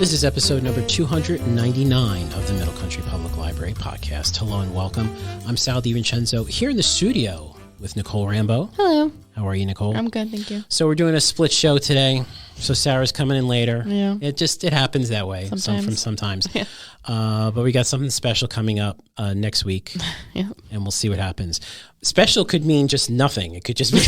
This is episode number 299 of the Middle Country Public Library podcast. Hello and welcome. I'm Sal DiVincenzo here in the studio with Nicole Rambo. Hello. How are you, Nicole? I'm good, thank you. So we're doing a split show today. So Sarah's coming in later. Yeah. It happens that way. Sometimes. Yeah. But we got something special coming up next week. Yeah. And we'll see what happens. Special could mean just nothing. It could just be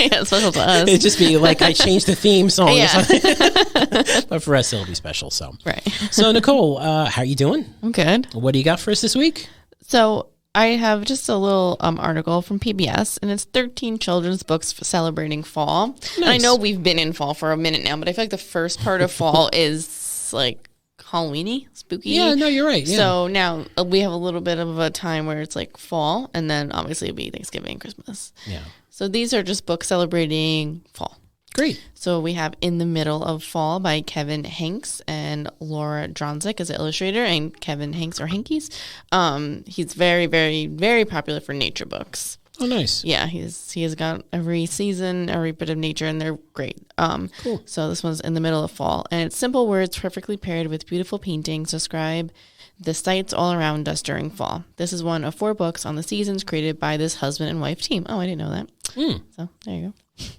yeah, special to us. it'd just be like I changed the theme song. Yeah. Or something. But for us it'll be special. So Right. So Nicole, how are you doing? I'm good. What do you got for us this week? So I have just a little article from PBS, and it's 13 children's books celebrating fall. Nice. And I know we've been in fall for a minute now, but I feel like the first part of fall is like Halloween-y, spooky. Yeah, no, you're right. Yeah. So now we have a little bit of a time where it's like fall, and then obviously it'll be Thanksgiving and Christmas. Yeah. So these are just books celebrating fall. Great. So we have In the Middle of Fall by Kevin Hanks and Laura Dronzik as the illustrator, and Kevin Hanks or Hankies. He's very, very, very popular for nature books. Oh, nice. Yeah, he has got every season, every bit of nature, and they're great. Cool. So this one's In the Middle of Fall, and it's simple words perfectly paired with beautiful paintings describe the sights all around us during fall. This is one of 4 books on the seasons created by this husband and wife team. Oh, I didn't know that. So there you go.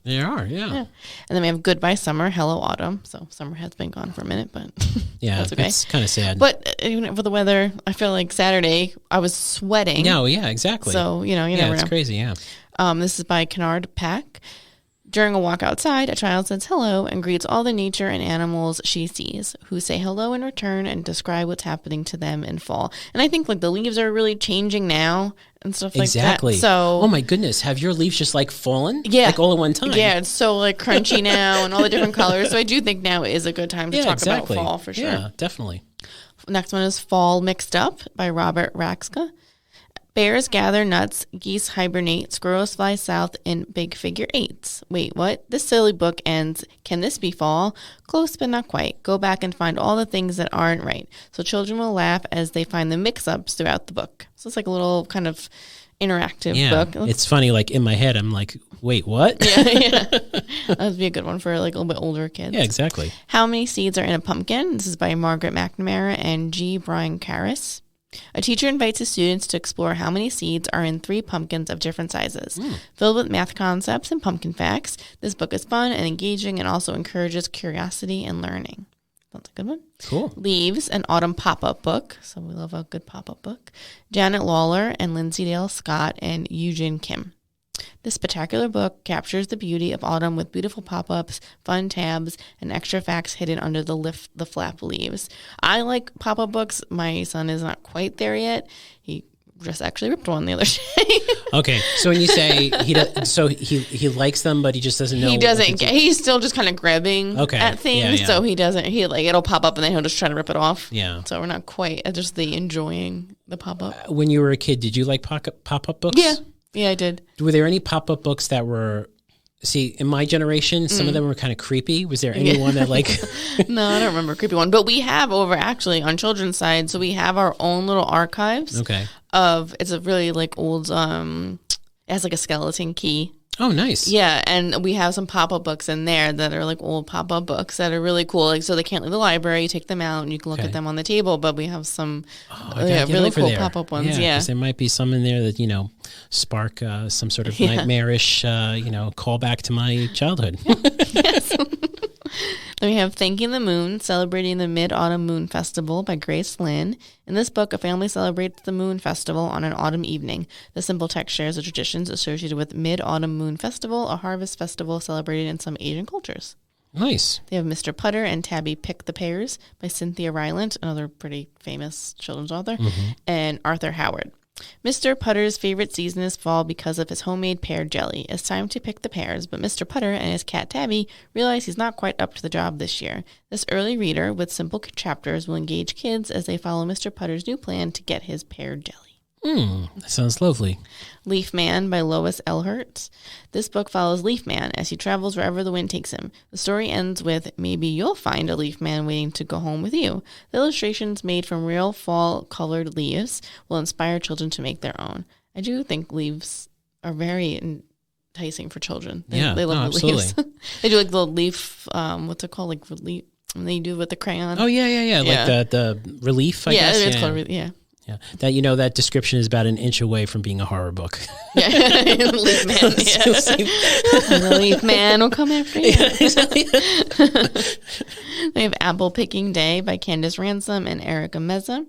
They are, yeah. And then we have Goodbye Summer, Hello Autumn. So summer has been gone for a minute, but Yeah, that's okay. it's kind of sad. But even for the weather, I feel like Saturday I was sweating. No, yeah, exactly. So, you never know. It's crazy, yeah. This is by Kennard Pack. During a walk outside, a child says hello and greets all the nature and animals she sees, who say hello in return and describe what's happening to them in fall. And I think like the leaves are really changing now and stuff like that. Exactly. So, oh my goodness, have your leaves just like fallen? Yeah. Like all at one time? yeah, it's so like crunchy now and all the different colors. So I do think now is a good time to talk exactly. about fall for sure. Yeah, definitely. Next one is Fall Mixed Up by Robert Raxka. Bears gather nuts, geese hibernate, squirrels fly south in big figure eights. Wait, what? This silly book ends. Can this be fall? Close, but not quite. Go back and find all the things that aren't right. So children will laugh as they find the mix-ups throughout the book. So it's like a little kind of interactive book. It's funny, like in my head, I'm like, wait, what? Yeah. That would be a good one for like a little bit older kids. Yeah, exactly. How Many Seeds Are in a Pumpkin? This is by Margaret McNamara and G. Brian Karras. A teacher invites his students to explore how many seeds are in 3 pumpkins of different sizes. Filled with math concepts and pumpkin facts, this book is fun and engaging and also encourages curiosity and learning. That's a good one. Cool. Leaves, an autumn pop-up book. So we love a good pop-up book. Janet Lawler and Lindsay Dale Scott and Eugene Kim. This spectacular book captures the beauty of autumn with beautiful pop-ups, fun tabs, and extra facts hidden under the flap leaves. I like pop-up books. My son is not quite there yet. He just actually ripped one the other day. Okay, so when you say he likes them, but he just doesn't know. He doesn't. He's still just kind of grabbing at things, Yeah. so he doesn't. He like it'll pop up and then he'll just try to rip it off. Yeah. So we're not quite at just the enjoying the pop-up. When you were a kid, did you like pop-up books? Yeah, I did. Were there any pop-up books that were, in my generation, some of them were kind of creepy. Was there anyone that like... No, I don't remember a creepy one. But we have over actually on children's side, so we have our own little archives. Okay. It's a really like old, it has like a skeleton key. Oh, nice. Yeah, and we have some pop-up books in there that are like old pop-up books that are really cool. Like, so they can't leave the library. You take them out and you can look at them on the table. But we have some really cool pop-up ones. Yeah, 'cause there might be some in there that spark some sort of nightmarish callback to my childhood. Yes. Then we have Thanking the Moon, Celebrating the Mid-Autumn Moon Festival by Grace Lynn. In this book, a family celebrates the Moon Festival on an autumn evening. The simple text shares the traditions associated with Mid-Autumn Moon Festival, a harvest festival celebrated in some Asian cultures. Nice. They have Mr. Putter and Tabby Pick the Pears by Cynthia Rylant, another pretty famous children's author, and Arthur Howard. Mr. Putter's favorite season is fall because of his homemade pear jelly. It's time to pick the pears, but Mr. Putter and his cat Tabby realize he's not quite up to the job this year. This early reader with simple chapters will engage kids as they follow Mr. Putter's new plan to get his pear jelly. That sounds lovely. Leaf Man by Lois L. Hertz. This book follows Leaf Man as he travels wherever the wind takes him. The story ends with, maybe you'll find a leaf man waiting to go home with you. The illustrations made from real fall-colored leaves will inspire children to make their own. I do think leaves are very enticing for children. They love the absolutely. leaves. They do like the leaf, what's it called? Like leaf. And they do with the crayon. Oh, yeah. Like the relief, I guess. It's called relief, yeah. Yeah, that that description is about an inch away from being a horror book. Yeah, Leaf Man. Yeah. The Leaf Man will come after you. Yeah, exactly. They have Apple Picking Day by Candace Ransom and Erica Meza.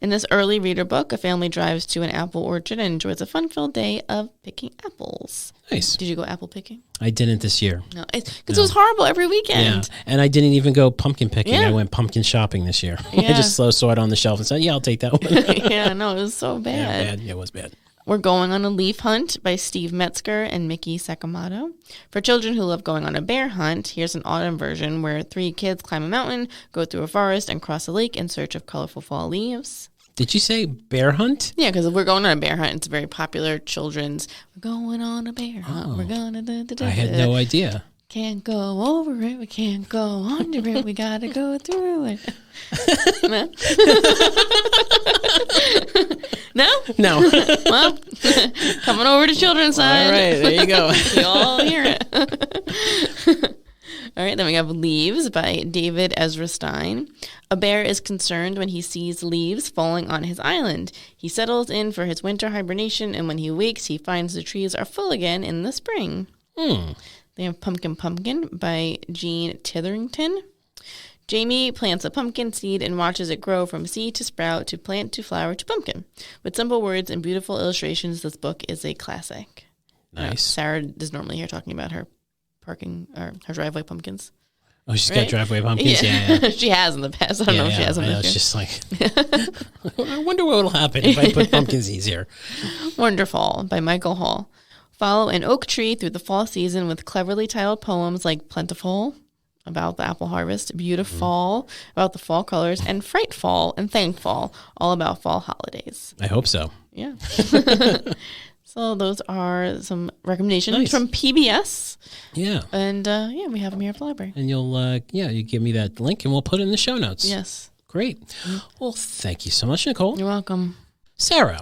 In this early reader book, a family drives to an apple orchard and enjoys a fun-filled day of picking apples. Nice. Did you go apple picking? I didn't this year. No, because it was horrible every weekend. Yeah, and I didn't even go pumpkin picking. Yeah. I went pumpkin shopping this year. Yeah. I just saw it on the shelf and said, "Yeah, I'll take that one." Yeah, no, it was so bad. Yeah, bad. Yeah, it was bad. We're Going on a Leaf Hunt by Steve Metzger and Mickey Sakamoto. For children who love going on a bear hunt, here's an autumn version where 3 kids climb a mountain, go through a forest, and cross a lake in search of colorful fall leaves. Did you say bear hunt? Yeah, because We're Going on a Bear Hunt, it's a very popular children's, we're going on a bear hunt, we're gonna da-da-da-da. I had no idea. Can't go over it, we can't go under it, we gotta go through it. No? No? No. Well, coming over to children's side. All right, there you go. You all hear it. All right, then we have Leaves by David Ezra Stein. A bear is concerned when he sees leaves falling on his island. He settles in for his winter hibernation, and when he wakes, he finds the trees are full again in the spring. They have Pumpkin Pumpkin by Jean Titherington. Jamie plants a pumpkin seed and watches it grow from seed to sprout to plant to flower to pumpkin. With simple words and beautiful illustrations, this book is a classic. Nice. Sarah is normally here talking about her parking or her driveway pumpkins. Oh, she's Right? got driveway pumpkins? Yeah. She has in the past. I don't know if she has them I know, this it's year. just like, I wonder what will happen if I put pumpkin seeds here. Wonderful by Michael Hall. Follow an oak tree through the fall season with cleverly titled poems like Plentiful, about the apple harvest, Beautiful, about the fall colors, and Frightful and Thankful, all about fall holidays. I hope so. Yeah. So those are some recommendations Nice. from PBS. Yeah. And we have them here at the library. And you'll, you give me that link and we'll put it in the show notes. Yes. Great. Well, thank you so much, Nicole. You're welcome. Sarah,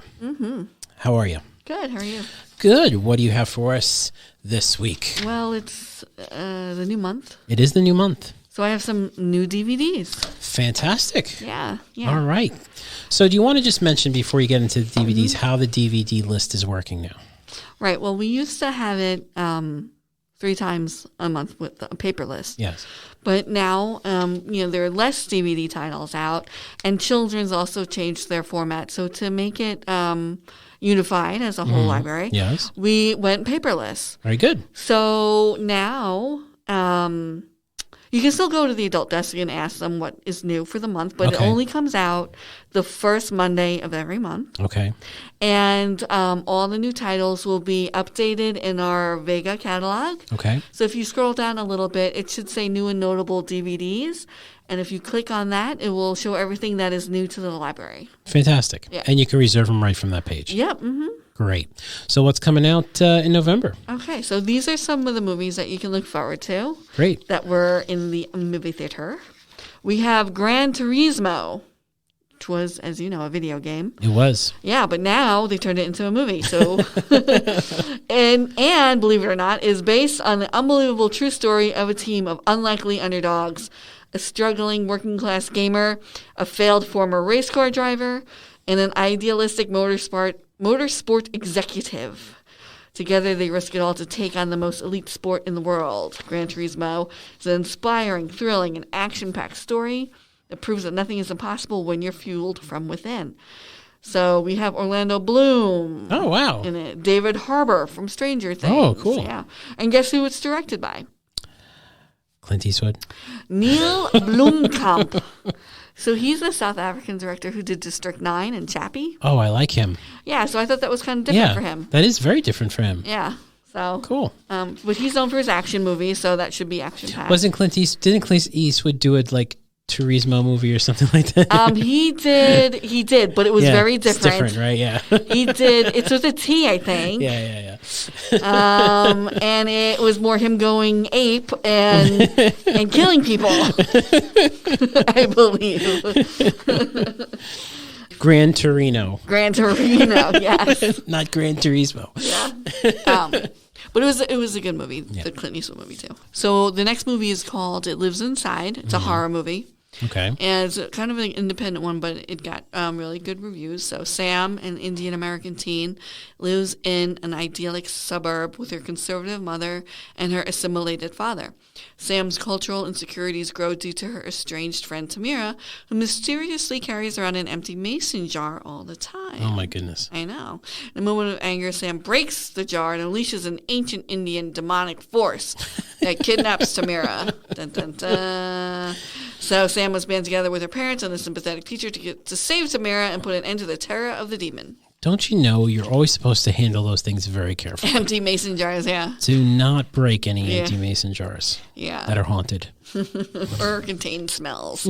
how are you? Good. How are you? Good. What do you have for us this week? Well, it's the new month, It is the new month. so I have some new DVDs. Fantastic. Yeah. All right. So do you want to just mention before you get into the DVDs how the DVD list is working now? Right. Well, we used to have it 3 times a month with a paper list. Yes. But now, there are less DVD titles out, and Children's also changed their format. So to make it unified as a whole library, Yes. we went paperless. Very good. So now you can still go to the adult desk and ask them what is new for the month, but it Okay. only comes out the first Monday of every month. Okay. And all the new titles will be updated in our Vega catalog. Okay. So if you scroll down a little bit, it should say new and notable DVDs. And if you click on that, it will show everything that is new to the library. Fantastic. Yeah. And you can reserve them right from that page. Yep. Mm-hmm. Great. So what's coming out in November? Okay. So these are some of the movies that you can look forward to Great. that were in the movie theater. We have Gran Turismo, which was, as you know, a video game. It was. Yeah, but now they turned it into a movie. So, and believe it or not, is based on the unbelievable true story of a team of unlikely underdogs: a struggling working class gamer, a failed former race car driver, and an idealistic motorsport executive. Together, they risk it all to take on the most elite sport in the world. Gran Turismo is an inspiring, thrilling, and action-packed story that proves that nothing is impossible when you're fueled from within. So we have Orlando Bloom Oh, wow. in it, David Harbour from Stranger Things. Oh, cool. Yeah. And guess who it's directed by? Clint Eastwood. Neil Blomkamp. So he's the South African director who did District 9 and Chappie. Oh, I like him. Yeah, so I thought that was kind of different Yeah. for him. That is very different for him. Yeah. So Cool. but he's known for his action movies, so that should be action packed. Didn't Clint Eastwood do it like Turismo movie or something like that? He did, but it was very It's different. different, right? Yeah. He did. It's with a T, I think. Yeah. And it was more him going ape and killing people. I believe. Gran Torino, Gran Torino, yes. not Gran Turismo. Yeah. But it was a good movie, the Clint Eastwood movie too. So the next movie is called It Lives Inside. It's a horror movie. Okay. And it's kind of an independent one, but it got really good reviews. So Sam, an Indian American teen, lives in an idyllic suburb with her conservative mother and her assimilated father. Sam's cultural insecurities grow due to her estranged friend Tamira, who mysteriously carries around an empty mason jar all the time. Oh, my goodness. I know. In a moment of anger, Sam breaks the jar and unleashes an ancient Indian demonic force that kidnaps Tamira. Dun, dun, dun. So Sam must band together with her parents and a sympathetic teacher to save Tamira and put an end to the terror of the demon. Don't you know you're always supposed to handle those things very carefully? Empty mason jars, yeah. Do not break any empty mason jars that are haunted. Or contain smells.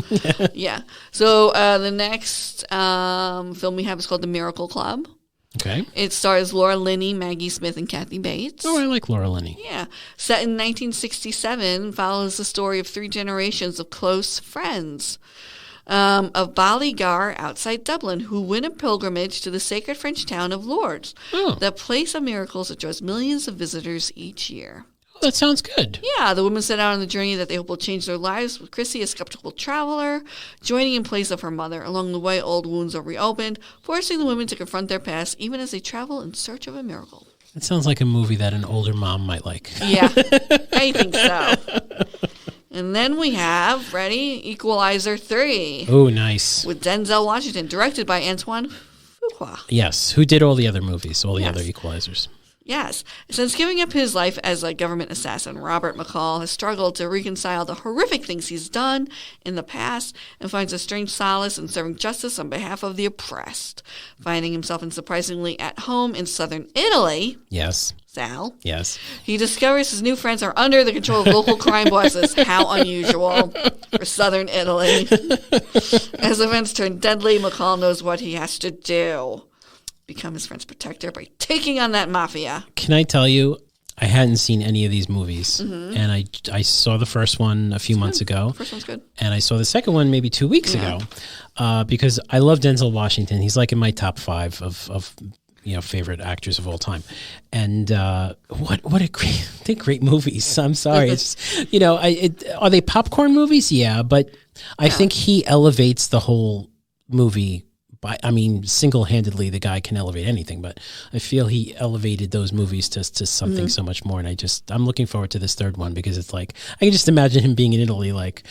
Yeah. So the next film we have is called The Miracle Club. Okay. It stars Laura Linney, Maggie Smith, and Kathy Bates. Oh, I like Laura Linney. Yeah. Set in 1967, follows the story of 3 generations of close friends of Ballygar outside Dublin who win a pilgrimage to the sacred French town of Lourdes, the place of miracles that draws millions of visitors each year. Oh, that sounds good. Yeah, the women set out on the journey that they hope will change their lives, with Chrissy, a skeptical traveler, joining in place of her mother. Along the way, old wounds are reopened, forcing the women to confront their past, even as they travel in search of a miracle. It sounds like a movie that an older mom might like. Yeah, I think so. And then we have, ready, Equalizer 3. Oh, nice. With Denzel Washington, directed by Antoine Fuqua. Yes, who did all the other movies, all the other Equalizers. Yes. Since giving up his life as a government assassin, Robert McCall has struggled to reconcile the horrific things he's done in the past and finds a strange solace in serving justice on behalf of the oppressed. Finding himself surprisingly at home in southern Italy. Yes. Sal. Yes. He discovers his new friends are under the control of local crime bosses. How unusual for southern Italy. As events turn deadly, McCall knows what he has to do. Become his friend's protector by taking on that mafia. Can I tell you, I hadn't seen any of these movies, and I saw the first one a few months ago. The first one's good. And I saw the second one maybe 2 weeks ago, because I love Denzel Washington. He's like in my top 5 of favorite actors of all time. And what a great movies. I'm sorry, it's are they popcorn movies? Yeah, but I think he elevates the whole movie. Single-handedly, the guy can elevate anything, but I feel he elevated those movies to something so much more. And I'm looking forward to this third one because it's like, I can just imagine him being in Italy, like,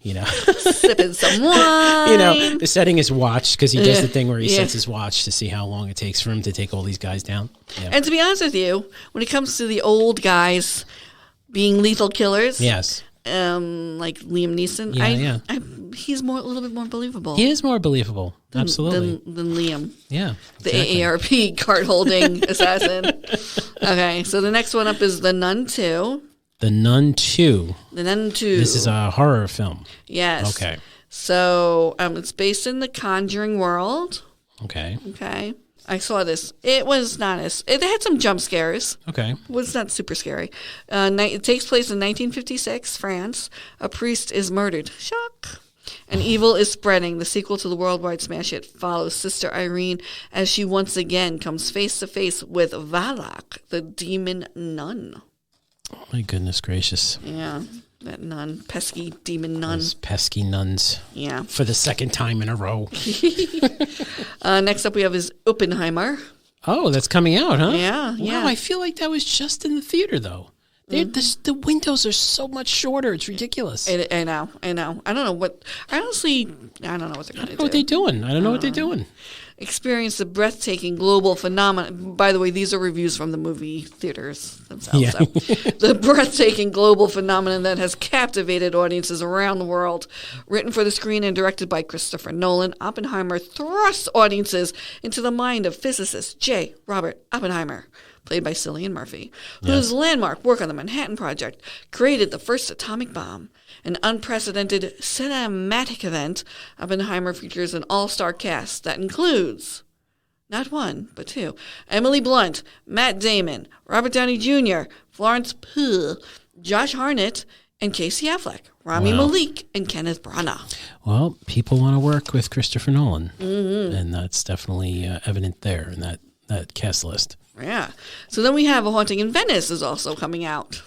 sipping some wine. Setting his watch, because he does the thing where he sets his watch to see how long it takes for him to take all these guys down. Yeah. And to be honest with you, when it comes to the old guys being lethal killers, yes. Like Liam Neeson, he's a little bit more believable. He is more believable, absolutely, than Liam. Yeah, the AARP card-holding assassin. Okay, so the next one up is The Nun 2. The Nun 2. The Nun 2. This is a horror film. Yes. Okay. So it's based in the Conjuring world. Okay. Okay. I saw this. It was not it had some jump scares. Okay. It was not super scary. It takes place in 1956, France. A priest is murdered. Shock. And evil is spreading. The sequel to the worldwide smash hit follows Sister Irene as she once again comes face to face with Valak, the demon nun. Oh, my goodness gracious. Yeah. That nun, pesky demon nun. Those pesky nuns. Yeah. For the second time in a row. Next up we have is Oppenheimer. Oh, that's coming out, huh? Yeah, yeah. Wow, I feel like that was just in the theater, though. The windows are so much shorter. It's ridiculous. I know. I don't know what... honestly, I don't know what they're going to do. What they're doing. I don't know what they're doing. Experience the breathtaking global phenomenon. By the way, these are reviews from the movie theaters themselves. Yeah. So. The breathtaking global phenomenon that has captivated audiences around the world. Written for the screen and directed by Christopher Nolan, Oppenheimer thrusts audiences into the mind of physicist J. Robert Oppenheimer, played by Cillian Murphy, whose landmark work on the Manhattan Project created the first atomic bomb. An unprecedented cinematic event, Oppenheimer features an all-star cast that includes, not one, but 2, Emily Blunt, Matt Damon, Robert Downey Jr., Florence Pugh, Josh Hartnett, and Casey Affleck, Rami Malek, and Kenneth Branagh. Well, people want to work with Christopher Nolan, and that's definitely evident there in that cast list. Yeah. So then we have A Haunting in Venice is also coming out.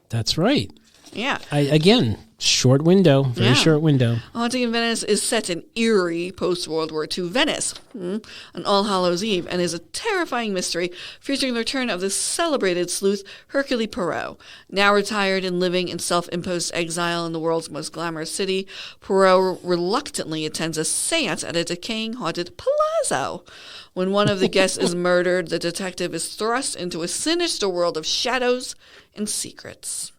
That's right. Yeah. Again, short window, very short window. A Haunting in Venice is set in eerie post-World War II Venice on All Hallows Eve and is a terrifying mystery featuring the return of the celebrated sleuth Hercule Poirot. Now retired and living in self-imposed exile in the world's most glamorous city, Poirot reluctantly attends a seance at a decaying haunted palazzo. When one of the guests is murdered, the detective is thrust into a sinister world of shadows and secrets.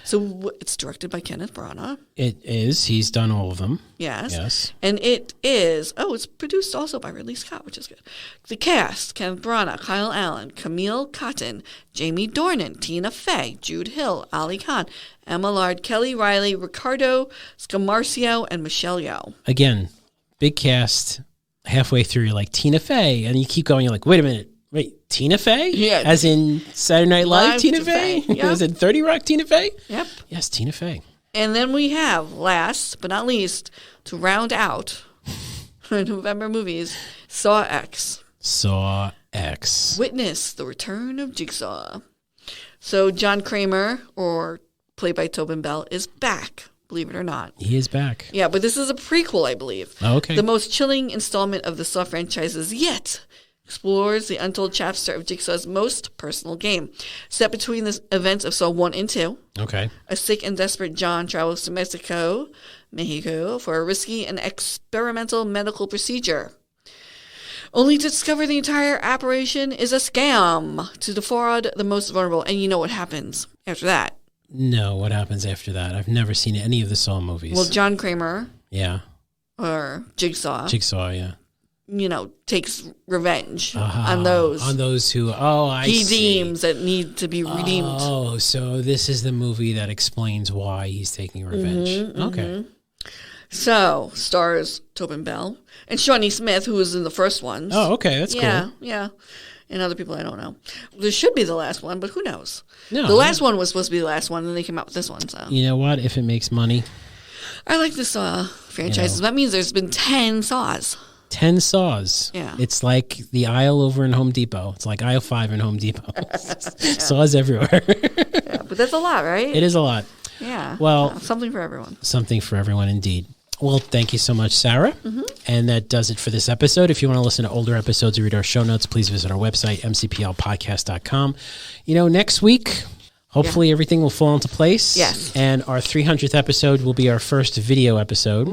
So it's directed by Kenneth Branagh. It is. He's done all of them. Yes. Yes. And it is, it's produced also by Ridley Scott, which is good. The cast, Kenneth Branagh, Kyle Allen, Camille Cotton, Jamie Dornan, Tina Fey, Jude Hill, Ali Khan, Emma Lard, Kelly Riley, Ricardo Scamarcio, and Michelle Yeoh. Again, big cast. Halfway through, you're like, Tina Fey. And you keep going, you're like, wait a minute. Wait, Tina Fey? Yeah. As in Saturday Night Live Tina Fey? Yep. As in 30 Rock Tina Fey? Yep. Yes, Tina Fey. And then we have, last but not least, to round out November movies, Saw X. Saw X. Witness the return of Jigsaw. So John Kramer, or played by Tobin Bell, is back, believe it or not. He is back. Yeah, but this is a prequel, I believe. Oh, okay. The most chilling installment of the Saw franchises yet explores the untold chapter of Jigsaw's most personal game. Set between the events of Saw 1 and 2, Okay. a sick and desperate John travels to Mexico for a risky and experimental medical procedure, only to discover the entire operation is a scam to defraud the most vulnerable. And you know what happens after that. No, what happens after that? I've never seen any of the Saw movies. Well, John Kramer, yeah. or Jigsaw, Yeah. takes revenge on those. On those who, he deems that need to be redeemed. Oh, so this is the movie that explains why he's taking revenge. Okay. So, stars Tobin Bell and Shawnee Smith, who was in the first ones. Oh, okay. That's cool. Yeah. And other people I don't know. This should be the last one, but who knows? No, the last one was supposed to be the last one, and they came out with this one. So you know what? If it makes money. I like the Saw franchises. That means there's been 10 Saws. 10 Saws. Yeah. It's like the aisle over in Home Depot. It's like aisle 5 in Home Depot. Saws everywhere. Yeah, but that's a lot, right? It is a lot. Yeah. Well, something for everyone. Something for everyone, indeed. Well, thank you so much, Sarah. And that does it for this episode. If you want to listen to older episodes or read our show notes, please visit our website, mcplpodcast.com. Next week, hopefully everything will fall into place. Yes. And our 300th episode will be our first video episode.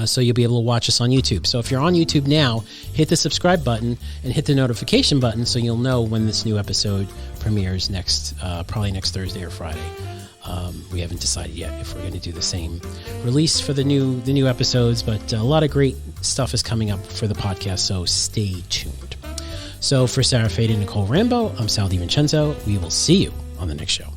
So you'll be able to watch us on YouTube. So if you're on YouTube now, hit the subscribe button and hit the notification button so you'll know when this new episode premieres probably next Thursday or Friday. We haven't decided yet if we're going to do the same release for the new episodes, but a lot of great stuff is coming up for the podcast, so stay tuned. So for Sarah Fade and Nicole Rambo, I'm Sal DiVincenzo. We will see you on the next show.